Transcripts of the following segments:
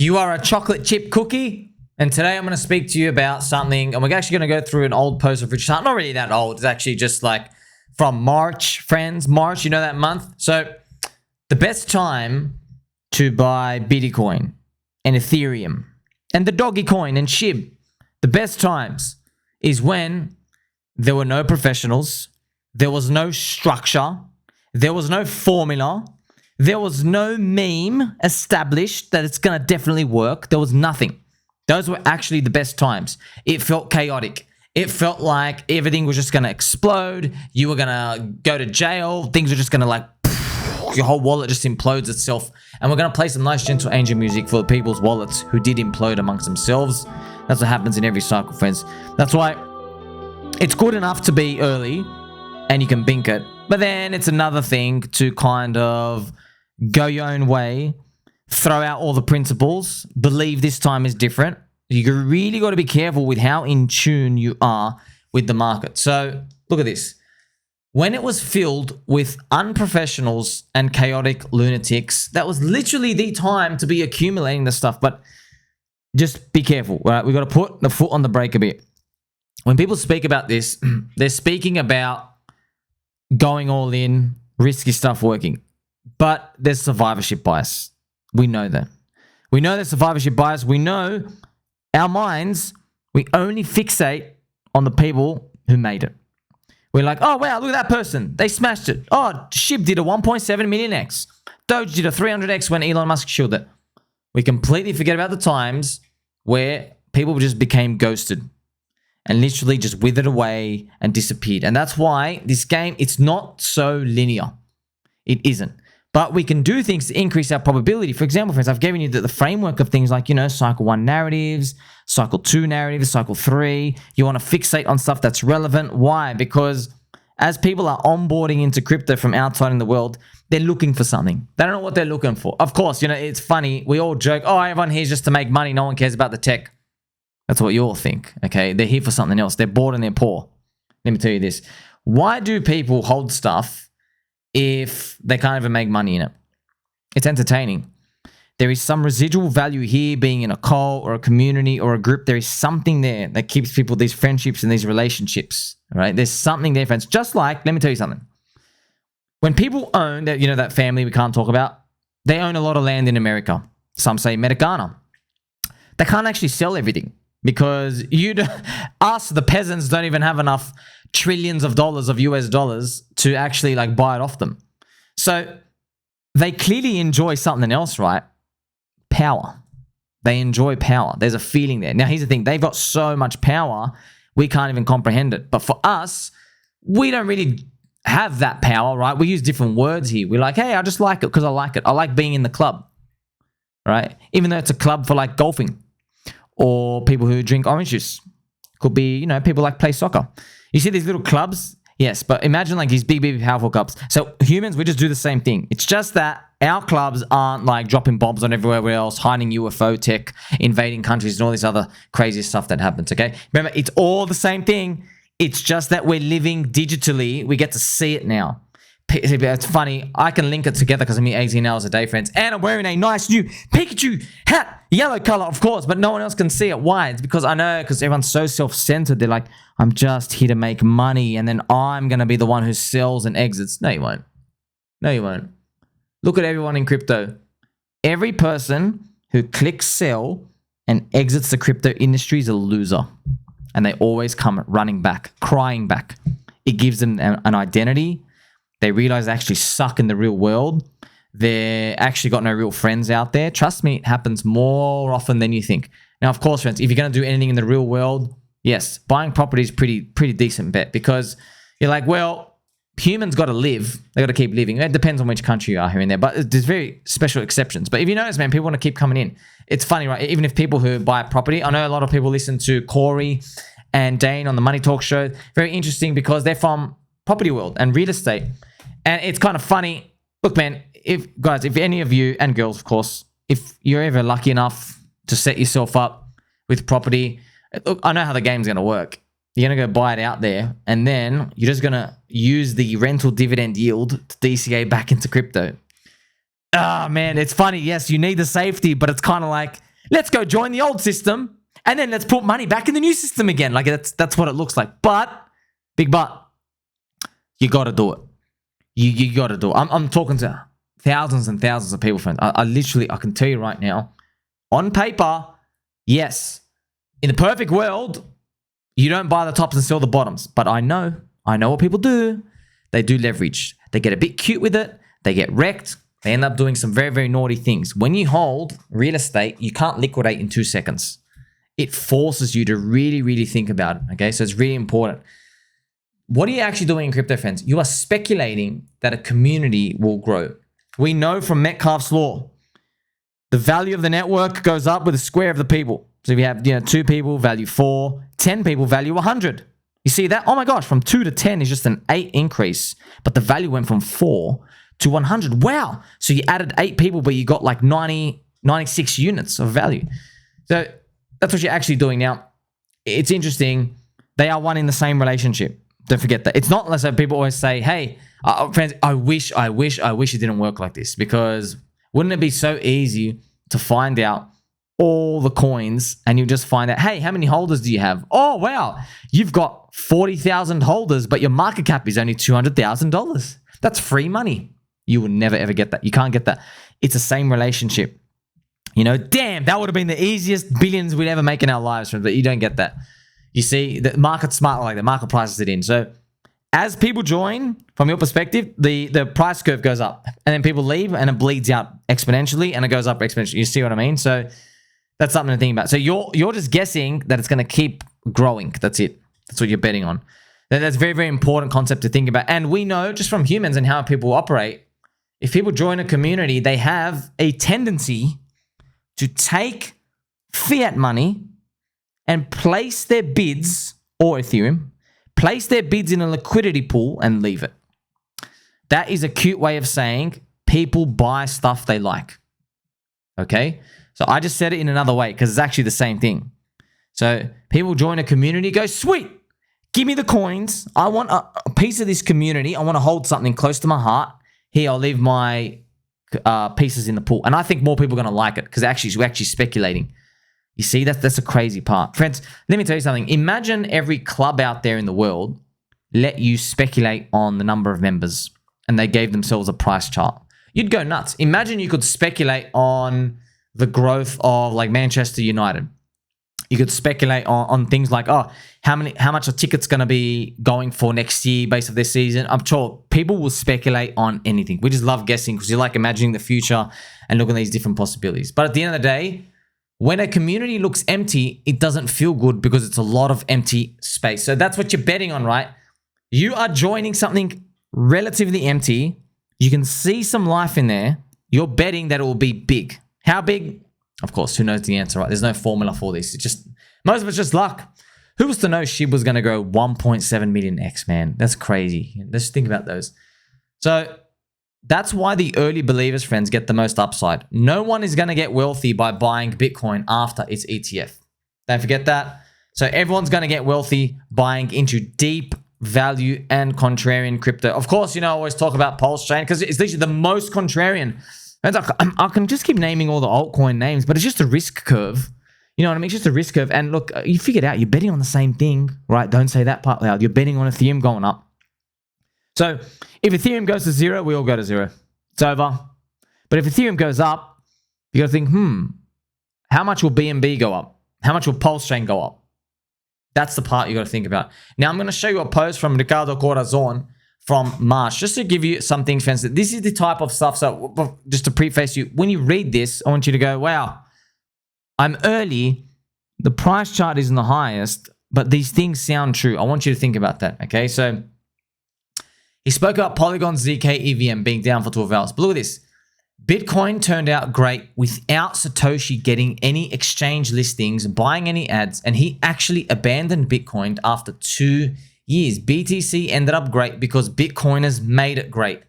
You are a chocolate chip cookie. And today I'm going to speak to you about something, and we're actually going to go through an old post of Richard Heart. Not really that old. It's actually just like from March, friends. March, you know that month? So the best time to buy Bitcoin and Ethereum and the doggy coin and SHIB, the best times is when there were no professionals, there was no structure, there was no formula, there was no meme established that it's going to definitely work. There was nothing. Those were actually the best times. It felt chaotic. It felt like everything was just going to explode. You were going to go to jail. Things were just going to like, your whole wallet just implodes itself. And we're going to play some nice gentle angel music for the people's wallets who did implode amongst themselves. That's what happens in every cycle, friends. That's why it's good enough to be early and you can bink it. But then it's another thing to kind of go your own way, throw out all the principles, believe this time is different. You really got to be careful with how in tune you are with the market. So look at this. When it was filled with unprofessionals and chaotic lunatics, that was literally the time to be accumulating the stuff. But just be careful, right? We got to put the foot on the brake a bit. When people speak about this, they're speaking about going all in, risky stuff working. But there's survivorship bias. We know that. We know there's survivorship bias. We know our minds, we only fixate on the people who made it. We're like, oh, wow, look at that person. They smashed it. Oh, SHIB did a 1.7 million X. Doge did a 300X when Elon Musk showed it. We completely forget about the times where people just became ghosted and literally just withered away and disappeared. And that's why this game, it's not so linear. It isn't. But we can do things to increase our probability. For example, friends, I've given you the framework of things like, cycle 1 narratives, cycle 2 narratives, cycle 3. You want to fixate on stuff that's relevant. Why? Because as people are onboarding into crypto from outside in the world, they're looking for something. They don't know what they're looking for. Of course, it's funny. We all joke, oh, everyone here's just to make money. No one cares about the tech. That's what you all think, okay? They're here for something else. They're bored and they're poor. Let me tell you this. Why do people hold stuff if they can't even make money in it? It's entertaining. There is some residual value here, being in a cult or a community or a group. There is something there that keeps people, these friendships and these relationships, right? There's something there, friends. Just like, let me tell you something. When people own that, that family we can't talk about, they own a lot of land in America. Some say Metagana. They can't actually sell everything because us, the peasants, don't even have enough trillions of dollars of US dollars to actually like buy it off them. So they clearly enjoy something else, right? Power. They enjoy power. There's a feeling there. Now, here's the thing. They've got so much power, we can't even comprehend it. But for us, we don't really have that power, right? We use different words here. We're like, hey, I just like it because I like it. I like being in the club, right? Even though it's a club for like golfing or people who drink orange juice. Could be, people like play soccer. You see these little clubs? Yes, but imagine like these big, big, powerful clubs. So humans, we just do the same thing. It's just that our clubs aren't like dropping bombs on everywhere else, hiding UFO tech, invading countries, and all this other crazy stuff that happens, okay? Remember, it's all the same thing. It's just that we're living digitally. We get to see it now. It's funny. I can link it together because I'm here 18 hours a day, friends. And I'm wearing a nice new Pikachu hat. Yellow color, of course, but no one else can see it. Why? It's because I know, because everyone's so self-centered. They're like, I'm just here to make money, and then I'm going to be the one who sells and exits. No, you won't. No, you won't. Look at everyone in crypto. Every person who clicks sell and exits the crypto industry is a loser. And they always come running back, crying back. It gives them an identity. They realize they actually suck in the real world. They actually got no real friends out there. Trust me, it happens more often than you think. Now, of course, friends, if you're going to do anything in the real world, yes, buying property is pretty decent bet, because you're like, well, humans got to live. They got to keep living. It depends on which country you are here and there, but there's very special exceptions. But if you notice, man, people want to keep coming in. It's funny, right? Even if people who buy property, I know a lot of people listen to Corey and Dane on the Money Talk show. Very interesting because they're from property world and real estate. And it's kind of funny. Look, man, if any of you, and girls, of course, if you're ever lucky enough to set yourself up with property, look, I know how the game's going to work. You're going to go buy it out there, and then you're just going to use the rental dividend yield to DCA back into crypto. Ah, man, it's funny. Yes, you need the safety, but it's kind of like Let's go join the old system and then let's put money back in the new system again. Like that's what it looks like. But, big but, you got to do it. You got to do it. I'm talking to thousands and thousands of people, friends. I literally, I can tell you right now, on paper, yes, in the perfect world, you don't buy the tops and sell the bottoms. But I know what people do. They do leverage. They get a bit cute with it. They get wrecked. They end up doing some very, very naughty things. When you hold real estate, you can't liquidate in 2 seconds. It forces you to really, really think about it, okay? So it's really important. What are you actually doing in crypto, friends? You are speculating that a community will grow. We know from Metcalfe's law, the value of the network goes up with the square of the people. So if you have 2 people, value 4, 10 people, value 100. You see that? Oh my gosh, from 2 to 10 is just an 8 increase, but the value went from 4 to 100. Wow. So you added 8 people, but you got like 96 units of value. So that's what you're actually doing. Now, it's interesting. They are one in the same relationship. Don't forget that. It's not like people always say, hey, friends, I wish it didn't work like this, because wouldn't it be so easy to find out all the coins and you just find out, hey, how many holders do you have? Oh, wow. You've got 40,000 holders, but your market cap is only $200,000. That's free money. You will never, ever get that. You can't get that. It's the same relationship. Damn, that would have been the easiest billions we'd ever make in our lives, but you don't get that. You see, the market's smart like that. Market prices it in. So as people join, from your perspective, the price curve goes up. And then people leave and it bleeds out exponentially and it goes up exponentially. You see what I mean? So that's something to think about. So you're just guessing that it's going to keep growing. That's it. That's what you're betting on. That's a very, very important concept to think about. And we know just from humans and how people operate, if people join a community, they have a tendency to take fiat money and place their bids, or Ethereum, place their bids in a liquidity pool and leave it. That is a cute way of saying people buy stuff they like. Okay? So I just said it in another way because it's actually the same thing. So people join a community, go, sweet, give me the coins. I want a piece of this community. I want to hold something close to my heart. Here, I'll leave my pieces in the pool. And I think more people are going to like it because we're actually speculating. You see, that's a crazy part. Friends, let me tell you something. Imagine every club out there in the world let you speculate on the number of members and they gave themselves a price chart. You'd go nuts. Imagine you could speculate on the growth of like Manchester United. You could speculate on things like, how much a ticket's going to be going for next year based on this season. I'm sure people will speculate on anything. We just love guessing because you like imagining the future and looking at these different possibilities. But at the end of the day, when a community looks empty, it doesn't feel good because it's a lot of empty space. So that's what you're betting on, right? You are joining something relatively empty. You can see some life in there. You're betting that it will be big. How big? Of course, who knows the answer, right? There's no formula for this. It's just, most of it's just luck. Who was to know SHIB was going to grow 1.7 million X, man? That's crazy. Let's think about those. So that's why the early believers, friends, get the most upside. No one is going to get wealthy by buying Bitcoin after its ETF. Don't forget that. So everyone's going to get wealthy buying into deep value and contrarian crypto. Of course, I always talk about PulseChain because it's literally the most contrarian. And I can just keep naming all the altcoin names, but it's just a risk curve. You know what I mean? It's just a risk curve. And look, you figured out you're betting on the same thing, right? Don't say that part loud. You're betting on Ethereum going up. So if Ethereum goes to 0, we all go to 0. It's over. But if Ethereum goes up, you got to think, how much will BNB go up? How much will PulseChain go up? That's the part you got to think about. Now, I'm going to show you a post from Ricardo Corazon from March, just to give you some things, friends. This is the type of stuff. So just to preface you, when you read this, I want you to go, wow, I'm early. The price chart isn't the highest, but these things sound true. I want you to think about that, okay? So he spoke about Polygon ZK EVM being down for 12 hours. But look at this. Bitcoin turned out great without Satoshi getting any exchange listings, buying any ads, and he actually abandoned Bitcoin after 2 years. BTC ended up great because Bitcoiners made it great.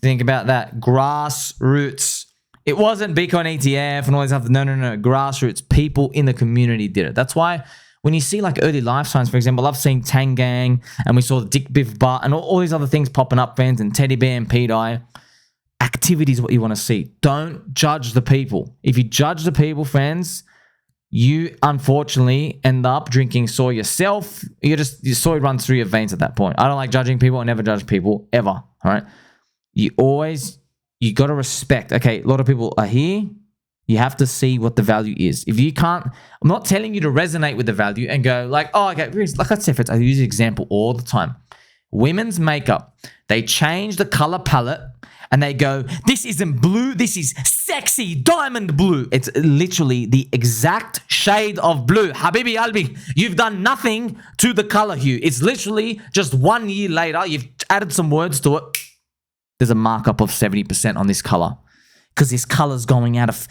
Think about that. Grassroots. It wasn't Bitcoin ETF and all this stuff. No. Grassroots. People in the community did it. That's why when you see like early life signs, for example, I've seen Tangang and we saw the Dick Biff Butt and all these other things popping up, friends, and Teddy Bear and Pete Eye. activity is what you want to see. Don't judge the people. If you judge the people, friends, you unfortunately end up drinking soy yourself. Your soy runs through your veins at that point. I don't like judging people. I never judge people ever. All right. You got to respect. Okay, a lot of people are here. You have to see what the value is. If you can't, I'm not telling you to resonate with the value and go like, oh, okay. Like I said, friends, I use the example all the time. Women's makeup, they change the color palette and they go, this isn't blue, this is sexy diamond blue. It's literally the exact shade of blue. Habibi Albi, you've done nothing to the color hue. It's literally just 1 year later, you've added some words to it. There's a markup of 70% on this color. Because this color's going out of,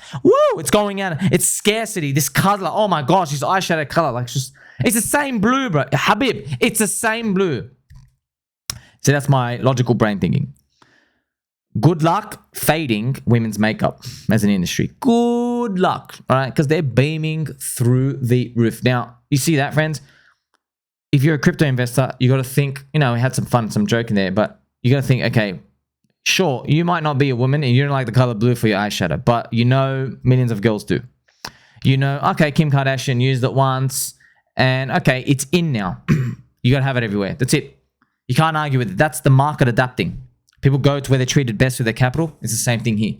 it's going out of, it's scarcity. This color, oh my gosh, this eyeshadow color, like it's the same blue, bro. Habib, it's the same blue. So that's my logical brain thinking. Good luck fading women's makeup as an industry. Good luck, all right? Because they're beaming through the roof. Now, you see that, friends? If you're a crypto investor, you got to think, we had some fun, some joke in there, but you got to think, okay, sure, you might not be a woman and you don't like the color blue for your eyeshadow, but millions of girls do. Okay, Kim Kardashian used it once and okay, it's in now. You got to have it everywhere. That's it. You can't argue with it. That's the market adapting. People go to where they're treated best with their capital. It's the same thing here.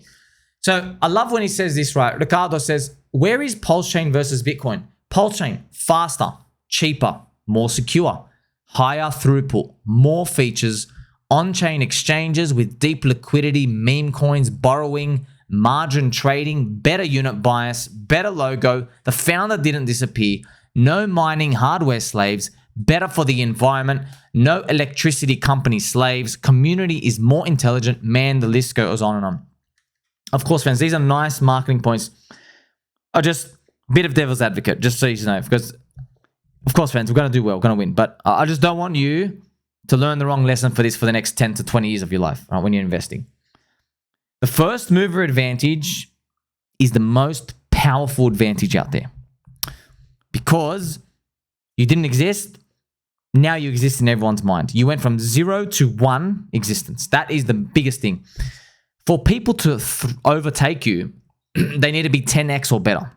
So I love when he says this, right? Ricardo says, where is PulseChain versus Bitcoin? PulseChain, faster, cheaper, more secure, higher throughput, more features, on-chain exchanges with deep liquidity, meme coins, borrowing, margin trading, better unit bias, better logo, the founder didn't disappear, no mining hardware slaves, better for the environment, no electricity company slaves, community is more intelligent, man, the list goes on and on. Of course, friends, these are nice marketing points. Are just a bit of devil's advocate, just so you know, because of course, friends, we're going to do well, we're going to win, but I just don't want you to learn the wrong lesson for this for the next 10 to 20 years of your life, right, when you're investing. The first mover advantage is the most powerful advantage out there because you didn't exist. Now you exist in everyone's mind. You went from 0 to 1 existence. That is the biggest thing. For people to overtake you, they need to be 10x or better.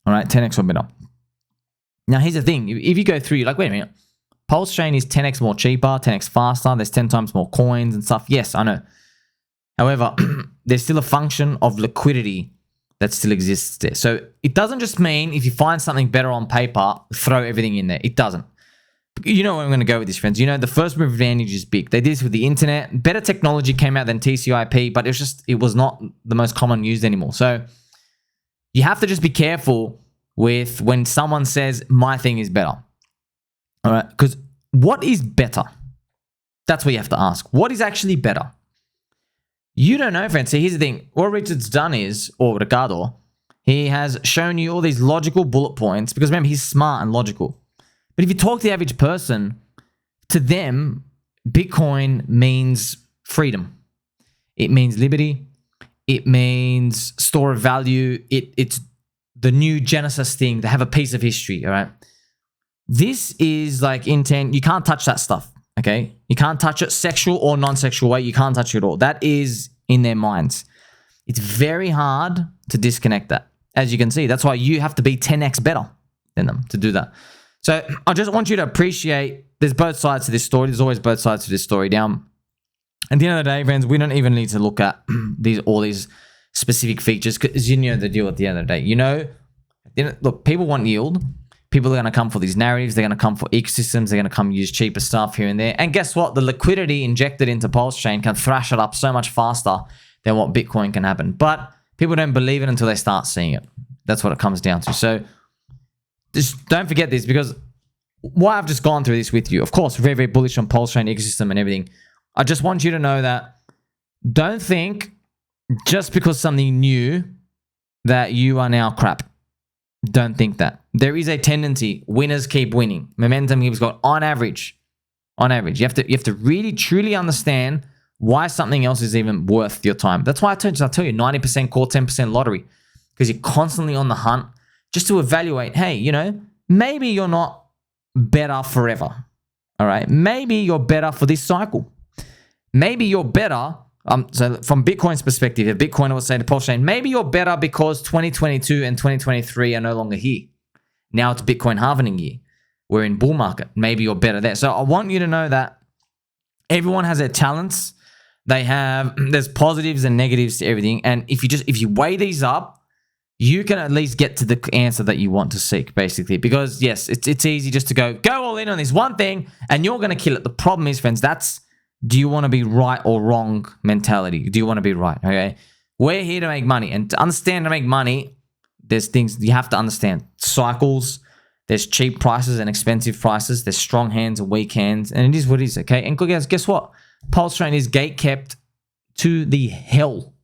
All right, 10x or better. Now, here's the thing. If you go through, you're like, wait a minute. PulseChain is 10x more cheaper, 10x faster. There's 10 times more coins and stuff. Yes, I know. However, there's still a function of liquidity that still exists there. So it doesn't just mean if you find something better on paper, throw everything in there. It doesn't. You know where I'm going to go with this, friends. The first move advantage is big. They did this with the internet. Better technology came out than TCP, but it was not the most common used anymore. So you have to just be careful with when someone says, my thing is better. All right? Because what is better? That's what you have to ask. What is actually better? You don't know, friends. So here's the thing. What Richard's done is, or Ricardo, he has shown you all these logical bullet points because remember, he's smart and logical. But if you talk to the average person, to them, Bitcoin means freedom. It means liberty. It means store of value. It's the new Genesis thing. They have a piece of history, all right? This is like intent. You can't touch that stuff, okay? You can't touch it sexual or non-sexual way. You can't touch it at all. That is in their minds. It's very hard to disconnect that. As you can see, that's why you have to be 10x better than them to do that. So I just want you to appreciate there's both sides to this story. There's always both sides to this story. Now, at the end of the day, friends, we don't even need to look at all these specific features because the deal at the end of the day. Look, people want yield. People are going to come for these narratives. They're going to come for ecosystems. They're going to come use cheaper stuff here and there. And guess what? The liquidity injected into PulseChain can thrash it up so much faster than what Bitcoin can happen. But people don't believe it until they start seeing it. That's what it comes down to. So just don't forget this because why I've just gone through this with you. Of course, very, very bullish on PulseChain ecosystem and everything. I just want you to know that don't think just because something new that you are now crap. Don't think that. There is a tendency. Winners keep winning. Momentum keeps going on average. On average. You have to really, truly understand why something else is even worth your time. That's why I tell you 90% call, 10% lottery. Because you're constantly on the hunt just to evaluate, hey, maybe you're not better forever. All right. Maybe you're better for this cycle. Maybe you're better So from Bitcoin's perspective, if Bitcoin will say to PulseChain, maybe you're better because 2022 and 2023 are no longer here. Now it's Bitcoin halving year. We're in bull market. Maybe you're better there. So I want you to know that everyone has their talents. There's positives and negatives to everything. And if you weigh these up, you can at least get to the answer that you want to seek, basically. Because yes, it's easy just to go all in on this one thing and you're going to kill it. The problem is, friends, do you want to be right or wrong mentality? Do you want to be right? Okay. We're here to make money, and to understand to make money, there's things you have to understand. Cycles, there's cheap prices and expensive prices. There's strong hands and weak hands, and it is what it is, okay? And guess what? PulseChain is gate kept to the hell,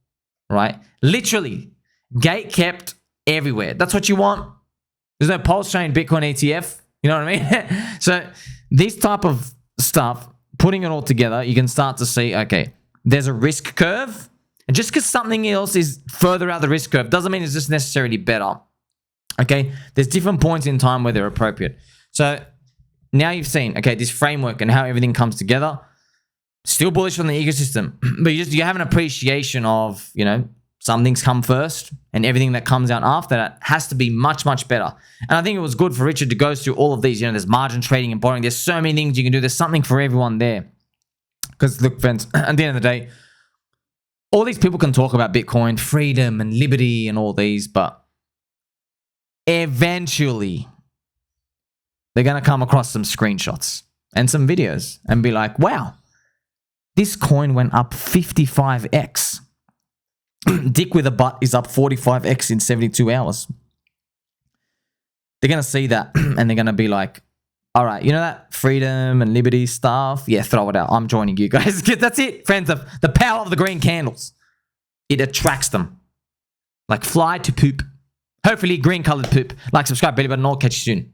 right? Literally, gate kept everywhere. That's what you want. There's no PulseChain Bitcoin ETF. You know what I mean? So this type of stuff, putting it all together, you can start to see, okay, there's a risk curve. And just because something else is further out the risk curve doesn't mean it's just necessarily better. Okay, there's different points in time where they're appropriate. So now you've seen, okay, this framework and how everything comes together. Still bullish on the ecosystem, but you have an appreciation of, some things come first and everything that comes out after that has to be much, much better. And I think it was good for Richard to go through all of these. There's margin trading and borrowing. There's so many things you can do. There's something for everyone there. Because look, friends, at the end of the day, all these people can talk about Bitcoin, freedom and liberty and all these, but eventually they're going to come across some screenshots and some videos and be like, wow, this coin went up 55x. Dick with a butt is up 45x in 72 hours. They're going to see that and they're going to be like, all right, that freedom and liberty stuff? Yeah, throw it out. I'm joining you guys. That's it, friends. The power of the green candles. It attracts them. Like fly to poop. Hopefully green colored poop. Like, subscribe, belly button, all. Catch you soon.